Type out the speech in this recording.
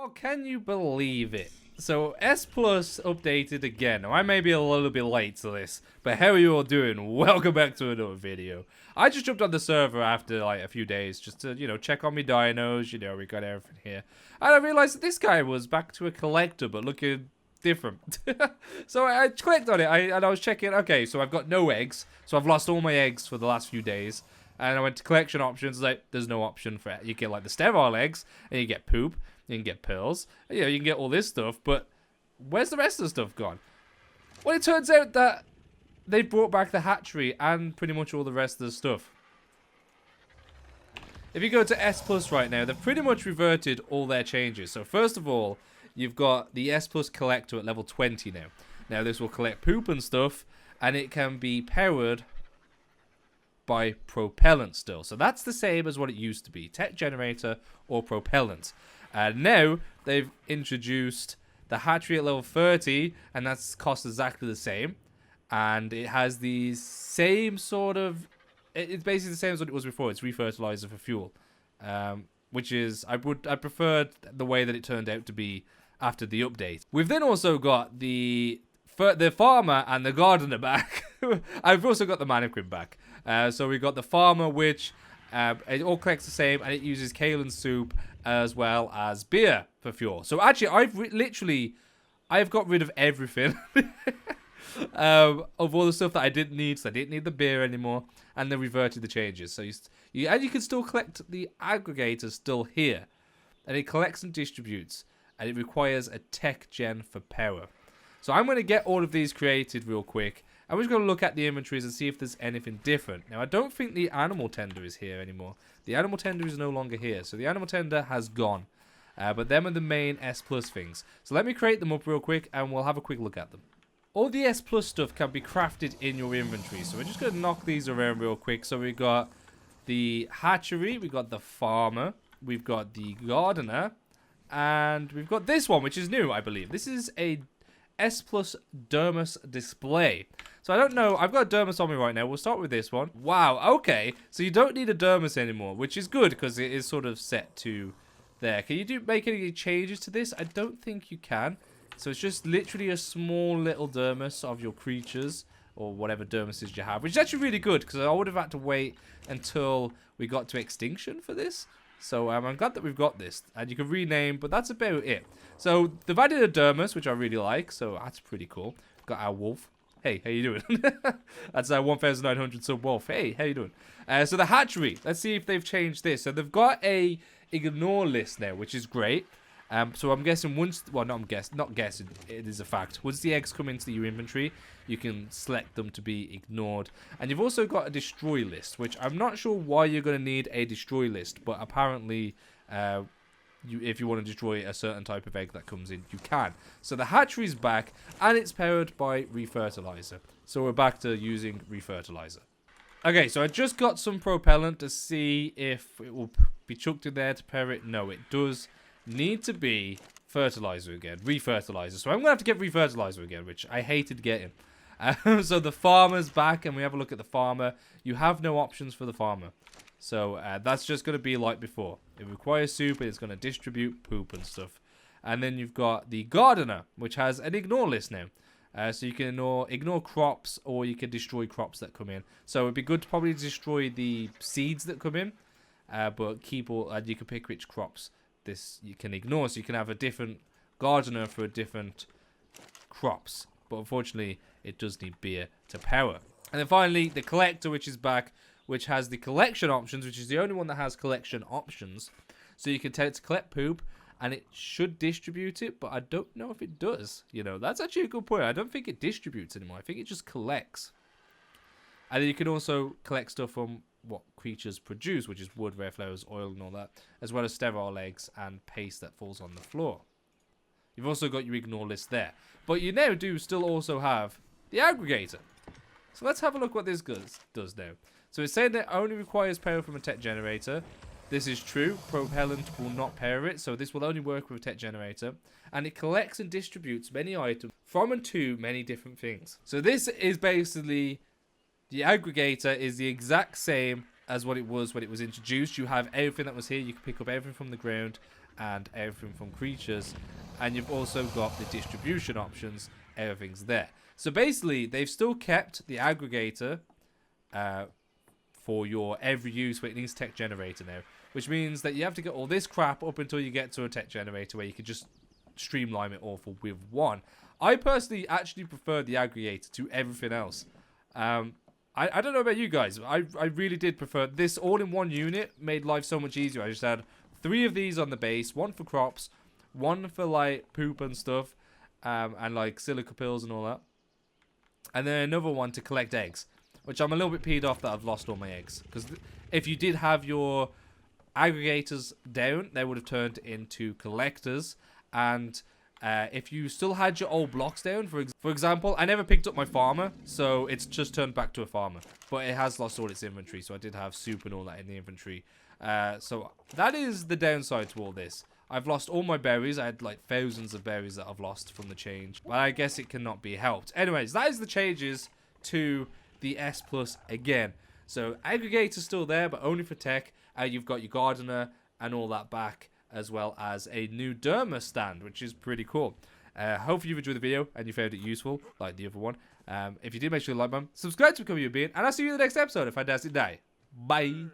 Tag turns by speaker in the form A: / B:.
A: Well, can you believe it? So S Plus updated again. Now I may be a little bit late to this, but how are you all doing? Welcome back to another video. I just jumped on the server after like a few days just to, check on me dinos. We got everything here. And I realized that this guy was back to a collector, but looking different. So I clicked on it and I was checking. Okay, so I've got no eggs. So I've lost all my eggs for the last few days. And I went to collection options. Like, there's no option for it. You get like the sterile eggs, and you get poop. You can get pearls. You can get all this stuff, but where's the rest of the stuff gone? Well, it turns out that they brought back the hatchery and pretty much all the rest of the stuff. If you go to S Plus right now, they've pretty much reverted all their changes. So first of all, you've got the S Plus collector at level 20 now. Now this will collect poop and stuff, and it can be powered by propellant still. So that's the same as what it used to be, tech generator or propellant. And now they've introduced the hatchery at level 30, and that's cost exactly the same. And it has the same sort of... It's basically the same as what it was before. It's refertilizer for fuel. Which is... I preferred the way that it turned out to be after the update. We've then also got the farmer and the gardener back. I've also got the mannequin back. So we've got the farmer, which... it all collects the same, and it uses kale and soup as well as beer for fuel. So actually, I've got rid of everything of all the stuff that I didn't need. So I didn't need the beer anymore, and they reverted the changes. So you can still collect the aggregator still here, and it collects and distributes, and it requires a tech gen for power. So I'm going to get all of these created real quick. I'm just going to look at the inventories and see if there's anything different. Now, I don't think the animal tender is here anymore. The animal tender is no longer here. So the animal tender has gone. But them are the main S Plus things. So let me create them up real quick and we'll have a quick look at them. All the S Plus stuff can be crafted in your inventory. So we're just going to knock these around real quick. So we've got the hatchery. We've got the farmer. We've got the gardener. And we've got this one, which is new, I believe. This is a S Plus Dermis display. So I don't know. I've got a Dermis on me right now. We'll start with this one. Wow. Okay. So you don't need a Dermis anymore, which is good because it is sort of set to there. Can you make any changes to this? I don't think you can. So it's just literally a small little Dermis of your creatures or whatever Dermises you have, which is actually really good because I would have had to wait until we got to extinction for this. So I'm glad that we've got this, and you can rename, but that's about it. So they've added a Dermis, which I really like, so that's pretty cool. We've got our wolf. Hey, how you doing? That's our 1,900 sub wolf. Hey, how you doing? So the hatchery. Let's see if they've changed this. So they've got a ignore list now, which is great. So I'm guessing once, well, not guessing, it is a fact. Once the eggs come into your inventory, you can select them to be ignored. And you've also got a destroy list, which I'm not sure why you're going to need a destroy list, but apparently, if you want to destroy a certain type of egg that comes in, you can. So the hatchery's back, and it's powered by refertilizer. So we're back to using refertilizer. Okay, so I just got some propellant to see if it will be chucked in there to power it. No, it does need to be fertilizer again, refertilizer. So I'm gonna have to get refertilizer again, which I hated getting. So the farmer's back, and we have a look at the farmer. You have no options for the farmer, so that's just gonna be like before. It requires soup, and it's gonna distribute poop and stuff. And then you've got the gardener, which has an ignore list now. So you can ignore crops, or you can destroy crops that come in. So it'd be good to probably destroy the seeds that come in, but keep all, and you can pick which crops this you can ignore, so you can have a different gardener for different crops. But unfortunately, it does need beer to power. And then finally, the collector, which is back, which has the collection options, which is the only one that has collection options. So you can tell it to collect poop, and it should distribute it, but I don't know if it does. That's actually a good point. I don't think it distributes anymore. I think it just collects. And then you can also collect stuff from what creatures produce, which is wood, rare flowers, oil, and all that, as well as sterile eggs and paste that falls on the floor. You've also got your ignore list there. But you now do still also have the aggregator. So let's have a look what this does now. So it's saying that it only requires power from a tech generator. This is true. Propellant will not power it, so this will only work with a tech generator. And it collects and distributes many items from and to many different things. So this is basically... The aggregator is the exact same as what it was when it was introduced. You have everything that was here. You can pick up everything from the ground, and everything from creatures. And you've also got the distribution options. Everything's there. So basically, they've still kept the aggregator for your every use, but it needs tech generator now. Which means that you have to get all this crap up until you get to a tech generator where you can just streamline it all with one. I personally actually prefer the aggregator to everything else. I don't know about you guys. I really did prefer this all-in-one unit. Made life so much easier. I just had 3 of these on the base. 1 for crops. 1 for like poop and stuff. And like silica pills and all that. And then another one to collect eggs. Which I'm a little bit peed off that I've lost all my eggs. Because if you did have your aggregators down, they would have turned into collectors. And if you still had your old blocks down, for example, I never picked up my farmer, so it's just turned back to a farmer. But it has lost all its inventory, so I did have soup and all that in the inventory. So that is the downside to all this. I've lost all my berries. I had like thousands of berries that I've lost from the change. But I guess it cannot be helped. Anyways, that is the changes to the S Plus again. So aggregator's still there, but only for tech. You've got your gardener and all that back, as well as a new derma stand, which is pretty cool. Hopefully you've enjoyed the video and you found it useful, like the other one. If you did, make sure you like, subscribe to become a Bean, and I'll see you in the next episode of Fantastic Day. Bye.